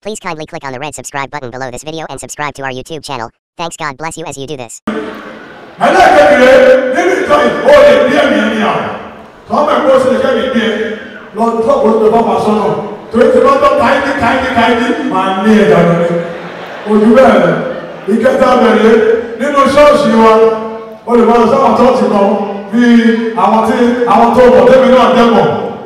Please kindly click on the red subscribe button below this video and subscribe to our YouTube channel. Thanks, God bless you as you do this.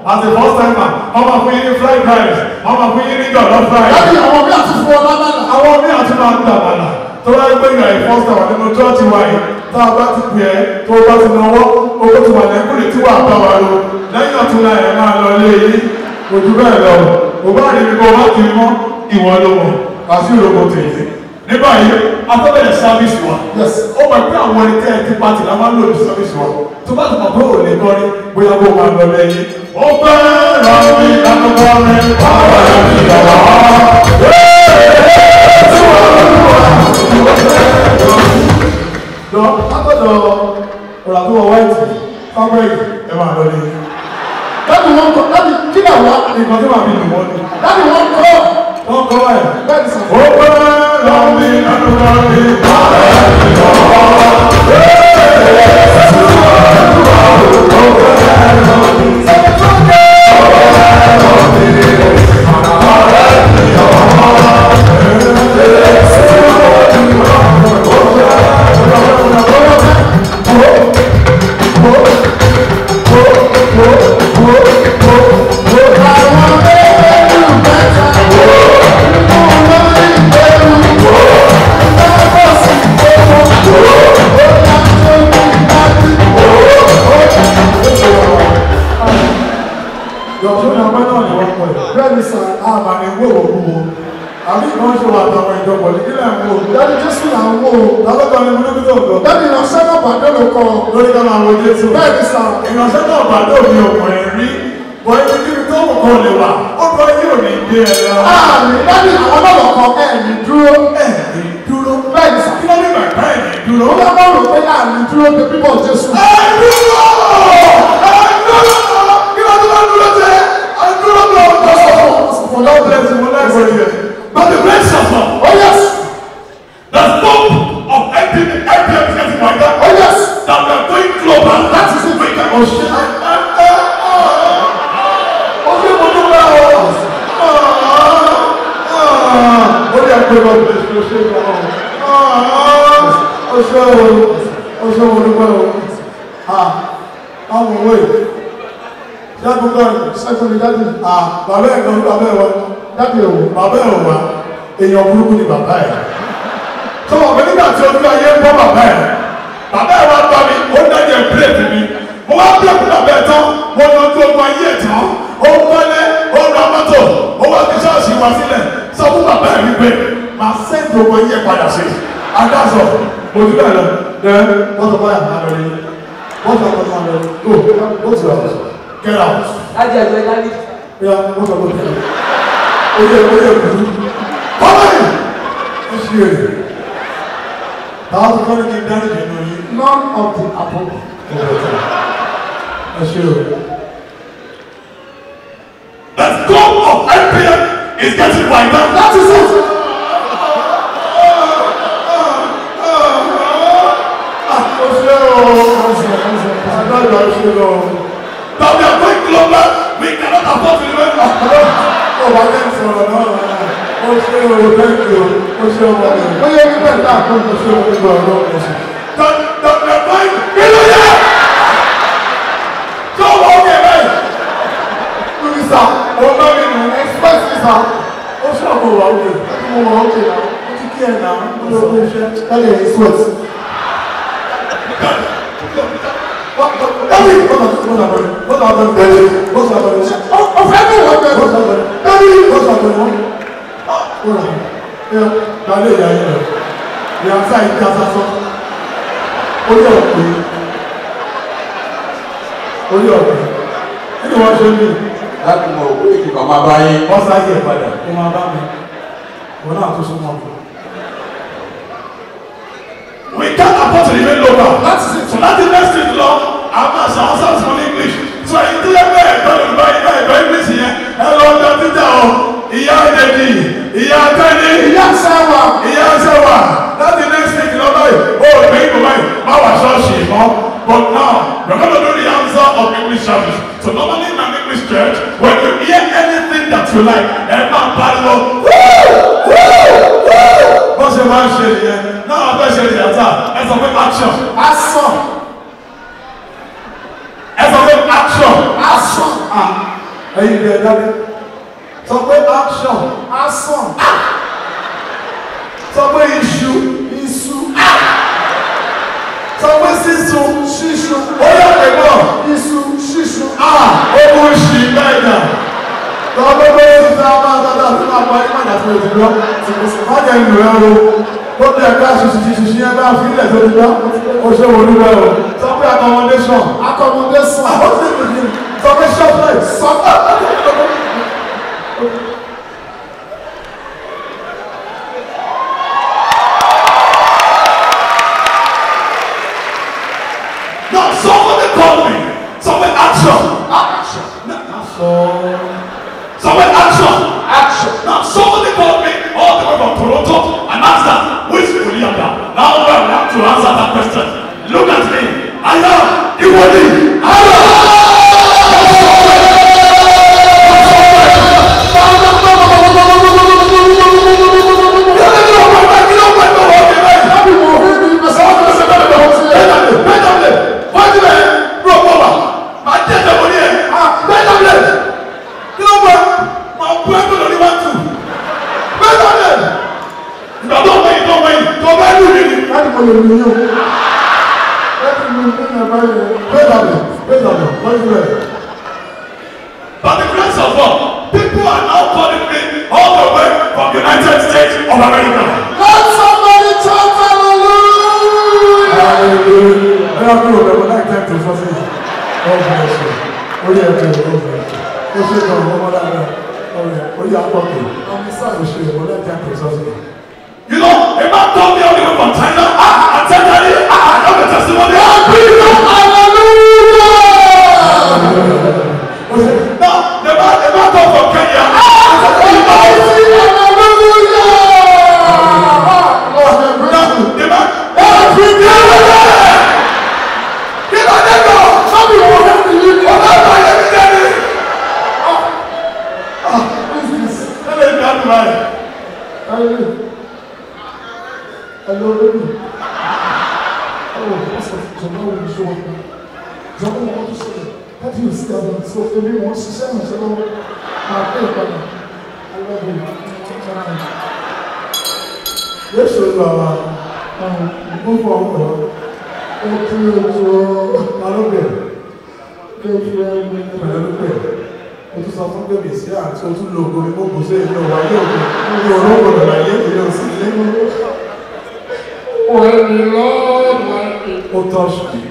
As the first timer, I'm a queen fried rice, I'm a queen jollof rice. Daddy, I want me to for banana. I want me to banana. So I bring you first time, I'm going to church wine. So I'm about to pay, so I'm about to know what to my neighbor to our power. Then you're to lie, I'm not lady. Would you better? Nobody will go back to you, you want to as you go to it. Never here, after the service one. Yes. Oh my God, when it came to party, I'm going to service one. To pass my bro, they got it, we are going to lady. Open up me, I'm coming, power in the heart. No, after the white, I'm ready. Daddy won't go. Daddy, kill her one. You can never be the morning. Daddy won't go. Don't go ahead. That is open up me, I'm coming, power in the heart. Daddy, no send up and don't call. Lórí ká máa wo Jésù. Bẹ́ẹ̀ni sá. Ìránṣẹ́ náà bàdó mi ọkùnrin rí. Wọ́n ibi kíbi tó wù kọ́ lè wà. Ó bá yóò ní gbé ẹ lọ. Daddy, àwọn náà kọ ẹ̀mí dúró. Ẹ̀mí dúró. Bẹ́ẹ̀ni sá. Kí ló ní bàbá ẹ̀mí dúró? Ó bá bá rò pé àmì dúró the people of Jésù. Ẹ̀dúró! Ẹ̀dúró! Kí ló tó bá dúró jẹ́? Ẹ̀dúró lọ. For that blessing, for that blessing. But the blessing of Oh yes. The scope of emptiness getting like that. Oh yes. That we are going global. That is it. We can share. Èèyàn burúkú ni bàbá ẹ̀. Tó wà pé nígbà tí ojú ayé ń bọ́ bàbá ẹ̀, bàbá ẹ̀ wá bá mi, ó dájẹ́ pílẹ̀tì mi. Mo wá pílẹ̀tì bàbá ẹ̀ tán, mo yanjú ogun ayé ẹ̀ tán, ó wọlé, ó ra mọ́tò, ó wá fi ṣọ́ọ̀ṣì wá sílẹ̀. Sọ fún bàbá ẹ̀ wípé màá sẹ́ńtì ogun ayé ẹ̀ padà sí. Adásọ̀, mo ti bẹ̀rẹ̀ lọ. Wọ́n sọ báyà máa lọ rí. Wọ́n sọ báyà máa lọ rí. Go to your house. Get out. Láti ẹ̀jọ̀ ìdájí. Yeah, wọ́n sọ báyà. Oye kùdú. Kọ́lá yìí. Ó ṣe èrè. Táwọn tó kọ́ ní kí n dárí jẹ̀ náà yìí. None of the above. Ẹ ṣe o. The scope of MPN is getting wider. That is it. Ó ṣe o. Adájọ́ ṣe o. Now we are going global. We cannot afford to remain. Ó wà ní ìsọ̀rọ̀ náà. Ó ṣe o. Thank you. Ó ṣe o. Ó yẹ kí bẹ́ẹ̀ dáa kó. Ó ṣe o. Ó ṣe o. We are going global. So okay, man. Sir, oh no, you express sir. Oh, sure, go okay. Oh, okay now. What you care now? Tell you it's sweat. What happened? What's happened? Of everyone. What's happened? Yeah, yeah. The answer is just okay. Anyone show me? Láti mọ̀ òkú ìkìkọ̀ máa bá yín. Wọ́n sáyé ẹ̀ padà, ó máa bá mi. Wọ́n náà tó súnmọ́ mi. We can't afford to remain local. That's it. So that's the next thing, Lord. I'm not sure how English. So I do that. English here. Hello, Dr. Ìyá Ìdèjì, ìyá láì ẹ máa pariwo bó ṣe máa ń ṣe nìyẹn náà wọ́n fẹ́ ṣe ìyàtà ẹ sọ pé action. Action. ẹ sọ pé action. Action. ẹyin bí ẹ dábẹ́ sọ pé action. Action. sọ pé iṣu. Iṣu. sọ pé sísun. Ṣíṣu. ó yà pé bọ̀. Iṣu. Ṣíṣu. ogun ṣì bẹ́ẹ̀dà. sọ pé bó ṣe ṣe àwọn àgbàdo àti máa pa ẹgbẹ́ àti ètò ìlú. má jẹ́ ìlú ẹ o. ó bí ẹ̀ka ṣiṣi ẹ bá fi ilẹ̀ tó ti gbá. ó ṣe wò lúwẹ̀ o. sọ pé accommodation. Accommodation. sọ pé shoplight. Sọ pé. Now somebody call me. Somebody action. Action. Somebody action. Action. Now somebody called me all the way from Toronto and asked that which William. Now we have to answer that question. Look at me. I am Iwodi. By the grace of God, people are now calling me all the way from the United States of America. Let somebody shout hallelujah. Hallelujah. I have no like time to succeed. God bless you. Oh yeah, God bless you. Oh shit, no, no more than that. Oh yeah, I'm talking. I'm sorry, shit, but let time to succeed. You know, a man told me all the way from China. I tell you, I know the testimony. Now, the man come from Kenya. Hello, baby. Oh, what's up? Tomorrow we show up. Jọ̀wọ́ wọn tó ṣẹlẹ̀ láti yóò sí àwọn ìṣó èmi wọn ṣiṣẹ́ ìrìnṣẹ́ lọ́wọ́ máa pé ìpadà alábòye Yóò ṣe lọ gbogbo ọkọ̀ ó kí ojú alóbẹ̀ ló fi ẹni pẹ̀lẹ́lúpẹ̀. O tún sọ fún bèbè sí àti o tún lo ògbó mi gbogbo sí èmi ò wáyé ògbó ní orúkọ rẹ̀ láyé ìlú òsì ilé. When the Lord like Ó tọ́ ṣùgbọ́n.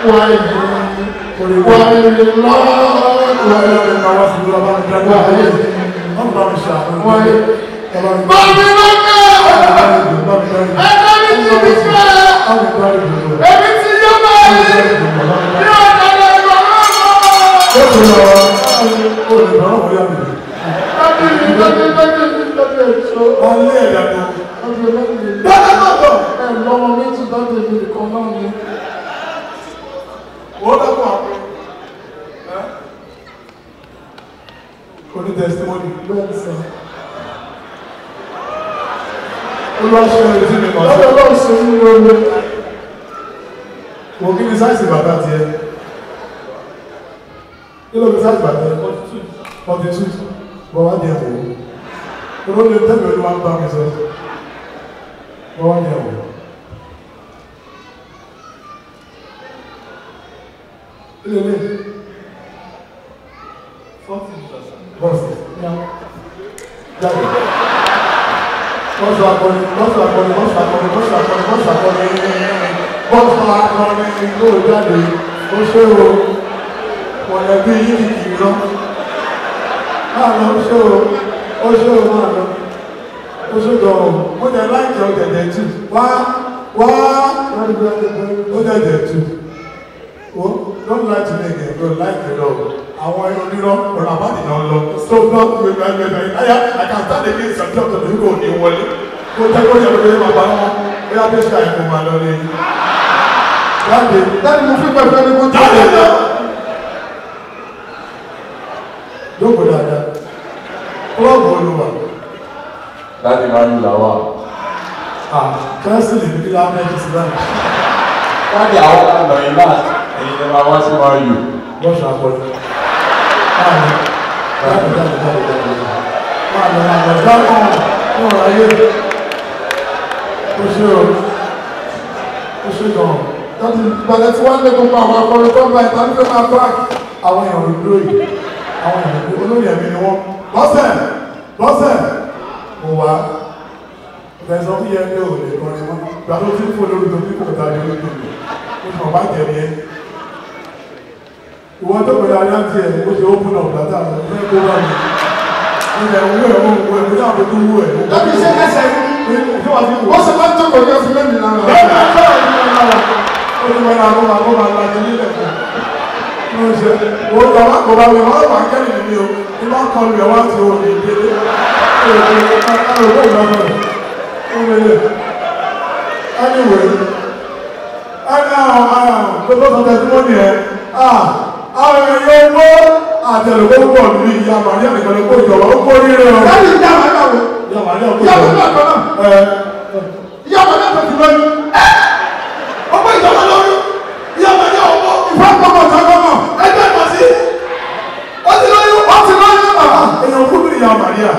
why the Lord testimony. Mo kí ni sáìsì bàbá tiẹ̀? Kí ló fi sáìsì bàbá tiẹ̀? 42. Bọ̀ wá di ẹ̀wọ̀. Kúrò lè tẹ́lẹ̀ olúwa ń bá mi sọ. Bọ̀ wá di ẹ̀wọ̀. Ilé ilé. 40. Bọ́sì. Jáde. Bọ́sù akọni ló jáde, ó ṣe o, wọ̀nyẹ̀ bí yìí kìí lọ. Máa lọ, ó ṣe o, máa lọ. Ó ṣe gan-an, ó jẹ láìkì ọ̀gẹ̀dẹ̀ tù. Wá, ó jẹ̀jẹ̀ tù. Don't lie to me again, don't like the Lord. Àwọn ẹran onírọ́, ọ̀rọ̀ àbáàdì náà lọ. So God will be my aya, I can stand against some job to do go ní wọlé. Kó jẹ́ kó yẹ kó yẹ bàbá wọn, bí a bẹ́ ṣe àìkú máa lọ lé. Jáde. Dáàdì mo fi pẹ̀pẹ́ ní kó Jáde lọ. Jókòó dáadáa. Klọ́ọ̀bù olùwà. Láti máa ń lò wá. Chelsea lè ní lámẹ́jì sí láti. Láti àwọn ọ̀nà ìlà ẹ̀yìn lè máa wá sí máa yò. Bọ́ọ̀ṣù àpọ̀jù. Jáde. Dákọ̀ ní ọ̀rọ̀ ayé. Ó ṣe gan. Láti ìgbàlẹ̀ tí wọ́n lé gbogbo àwọn akọrin tó ń bá ìta nífẹ̀ẹ́ máa bá Àwọn èèyàn ló yìí. Àwọn èèyàn olórí ẹ̀mí ni wọ́n. Lọ́sẹ̀. Mo wá. Ìfẹ̀sọ́ fún yẹn ní òòlè kọrin wọn. Ìgbà tó ti ń fò lórí tó ti kò tàbí lórí tó lò. Ó ti mọ̀ bá jẹ̀bi ẹ́. Ìwọ́n tó pẹ̀lú ayé àti ẹ̀ ó ṣe open up látà lọ. Ó fẹ́ kó wá mi. Ilẹ̀ owó ẹ̀ wọ́n wọ ẹ̀ kó dáàbò tó wú ẹ̀. Láti ṣe kẹsẹ̀ ó ṣe máa ń tó kòkè fún mẹ́rin lára. Bẹ́ẹ̀ni ó ti wọ́n náà kó máa lajú nílẹ̀ fún. Ó ṣe owó tó wá kó bá mi wọ́n wà kẹ́lì nìyí o. Ní wọ́n kọ́ lu ẹ̀ wá ti òní ìdílé. Anyway, gbogbo sọ tẹsímọ́nì ẹ̀ àwọn èèyàn owó àtẹ̀lẹ̀kọ́ pọ̀ ní ìyá Màríà nìkan ló kó ìjọba ó kó rírẹ̀ ọ̀. Láti ìyá Màríà wo? Ìyá Màríà kó Ìyá ìjọba. Màríà kan náà. Ìyá Màríà tó ti lóyún. Ó kó ìjọba lóyún. Ìyá Màríà ọmọ. Ìfọ́nkọ́mọ̀ ìfọ́nkọ́mọ̀. Ẹgbẹ́ ìmọ̀ sí. Ó ti lóyún. Ó ti lóyún. Èèyàn kú ní ìyá Màríà.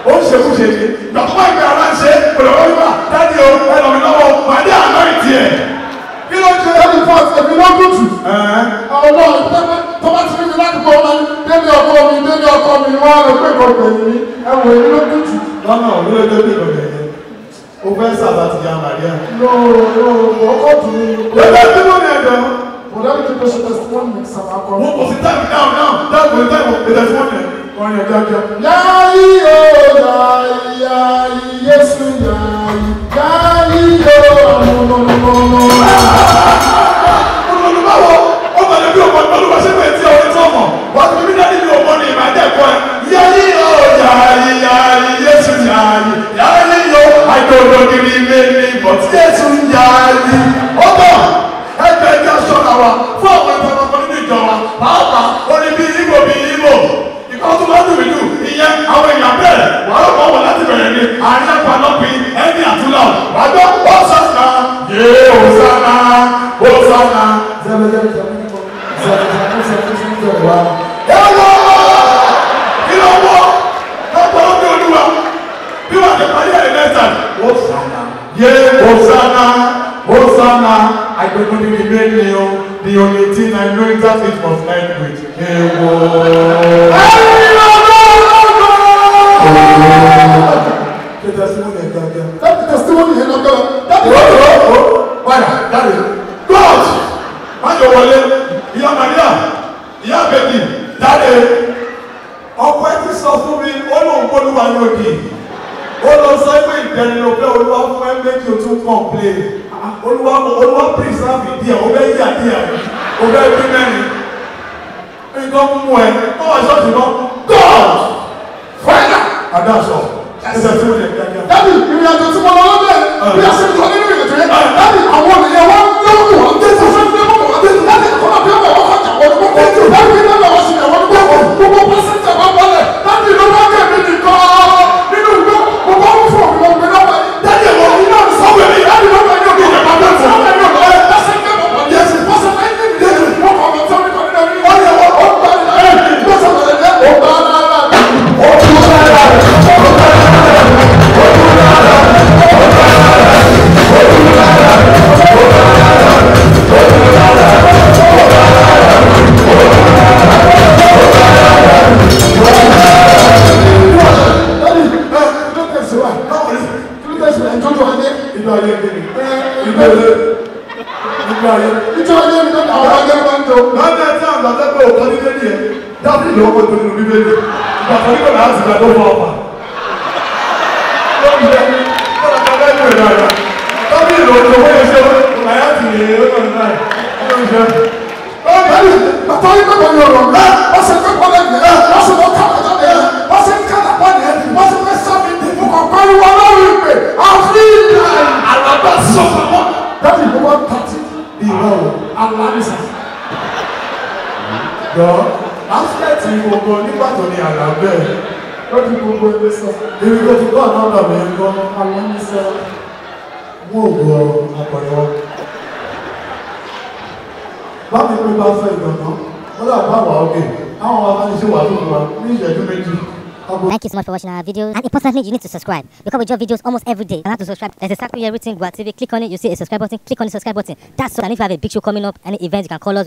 Ó ń ṣe kúṣe ní. Dọ̀tún ìgbé ara ń ṣe olùwọ́ wíwá. Dáàdi o, ẹlọ́mi lọ́wọ́ Màríà àná ìtì ẹ̀. Kí ló ń ṣe? Ẹni fọ́ọ̀tì èmi ló dùtù. Ọlọ́run tó bá ti rí mi láti kọ́ ọmọ délé ọkọ mi wá rẹ̀ pé kò gbẹ̀yìn mi. Ẹ̀wọ̀n èmi ló dùtù. Lọ́nà òwúrọ̀ ẹgbẹ́ bí ìgbọ̀gbẹ̀ yẹn. Ó fẹ́ sàbà ti ya Màríà. Ọkọ̀ tù mí. Ẹgbẹ́ tí wọ́n ní ẹ̀jọ̀. Mo dábì tó tó ṣe testimony mi sàmà kọ́. Mo kò sí táìmù náà. Dáàbò ní táìmù ìdẹ̀ tí wọ́n ní ọ̀rìn ẹ̀jọ̀ jẹ́. Yáyí o, yáyí, Yéṣu yáyí, yáyí o, Olùbáwọ̀ ó bẹ̀rẹ̀ bí ọmọ olùbá ṣe pẹ̀ tí ọ̀rẹ́ tí ọmọ wà á ti bí dáàdì bí ọmọ ní ìbàjẹ́ ẹ̀kọ́ ẹ̀. Yáyí o, yáyí, Yéṣu yáyí o, àìdòdò kiri ilé ní ìbọ̀ tí Yéṣu yáyí. Ó bọ̀ ẹgbẹ́ ẹgbẹ́ aṣọ́ra wa fún àwọn ẹgbẹ́ ọmọ nínú ìjọ wa pàápàá orí bí Ìgbò ìkọ́ tó máa dùn mí dùn ìyẹn àwọn èèyàn bẹ̀rẹ̀ wà á kọ́ wọn láti bẹ̀rẹ̀ ní àárín àpàlọ́pì ẹni àtúnlọ̀ wà á gbọ́ ọ̀sánà yé ọ̀sánà. Ẹ̀wọ̀ kí ló wọ́ lọ́pọ̀ ọdún olúwa bí wọ́n ti parí ẹ̀ lẹ́tà ọ̀sánà yé ọ̀sánà àgbẹ̀kùn ní ìgbé ni o the only thing I know is that it must end with ẹ̀wọ̀. The testimony is there. That testimony is not there. That is God. Májò wọlé, ìyá Màríà, ìyá Bẹ̀kì, jáde. Ọkọ ẹ ti sọ fún mi, ó lóun gbólúwa ní òdì. Ó lọ sọ pé ìbẹ̀rẹ̀ ló fẹ́ olúwa fún ẹ méjì ó tún complain. Olúwa preserve ìdí ẹ̀, ó fẹ́ yí àdí ẹ̀, ó fẹ́ bí mẹ́rin. Nǹkan mú ẹ, ó wà ṣọ́ọ̀ṣì náà. God! Fẹ́lá! Adáṣọ. Ẹsẹ̀ tí ó lè kíákíá. Dábì ìrìn àjò tí mo lọ lọ́bẹ̀ bí a ṣe ń lọ nínú ìrìn àjò yẹn. Dábì àwọn ènìyàn wọn lọ́wọ́ wọn tẹ̀sí fún mi lọ́wọ́ wọn tẹ̀sí láti kọ́ náà bí wọ́n wọ́n kọjá wọn ni wọ́n tẹ̀sí. Dábì iná lọ́wọ́ sí ẹ̀wọ̀n ní gbogbo gbogbo pásítẹ̀ wọn bọ́lẹ̀. Dábì ló bá kẹ́mi nìkan nínú ìgbó gbogbo ń fún òkú ọ̀gbìn náà wáyé. Dábì ẹ̀wọ̀n iná ní sọ́wọ́ mi. Dábì ló bá yọ kí ìjọba bẹ́ẹ̀ fún ọ̀gbìn náà lọ́wọ́. Pásítẹ̀ wọn bọ̀ yẹsì pásítẹ̀ ẹ̀yìn mi yẹsì wọ́n kọ̀ ọ̀gbìn tó ní kọ́ nínú ẹ̀mí. Wọ́n yẹ wọ́n ó gbà ní ẹ̀mí. Gbọ́sọ̀ bẹ̀rẹ̀ jẹ́ ó gbà ní lọ́wọ́ tó nínú bíbélì ìgbàtọ̀ nígbà náà ti gbàtọ̀ fún ọ̀pá lórí ẹ̀ kọ́nà kan lẹ́nu ẹ̀ dáadáa tọ́bí ìlú òjò wọ́n yẹ ṣe ọ̀láyà tì ní ọ̀nà náà ọ̀nà ìṣẹ́ ọ̀gbẹ́ni bàtà yìí pẹ̀lú ọ̀rọ̀ rẹ̀ wọ́n ṣe pé kọ́lẹ̀ yẹn wọ́n ṣe lọ́ kápẹ́ jáde yẹn wọ́n ṣe ń kálà pọ̀ yẹn wọ́n ṣe fẹ́ sábì dìbò kọ̀ pariwo lórí ìpè àfihàn àlàbà sọ̀fọ̀ dábì gbogbo tàtí ìwọ̀ alámísà. jọ aspect gbogbo nígbà tó ní àlà bẹ́ẹ̀ lójú gbogbo ẹgbẹ́ sọ. Ibi tó ti gbọ́ nọ́mbà mi ń gbọ́. Àwọn ní sọ. Mú ògùn àpẹẹrẹ wọn. Báwo ni bá fẹ́ ìgbọ̀nà? Wọ́n dà bá wà ókè. Àwọn abániṣe wà tó fún wa ní ìṣẹ́jú méjì. Thank you so much for watching our videos, and importantly, you need to subscribe because we drop videos almost every day. And how to subscribe? There's exactly everything. Gua TV. Click on it. You see a subscribe button. Click on the subscribe button. That's so. And if you have a big show coming up, any event, you can call us.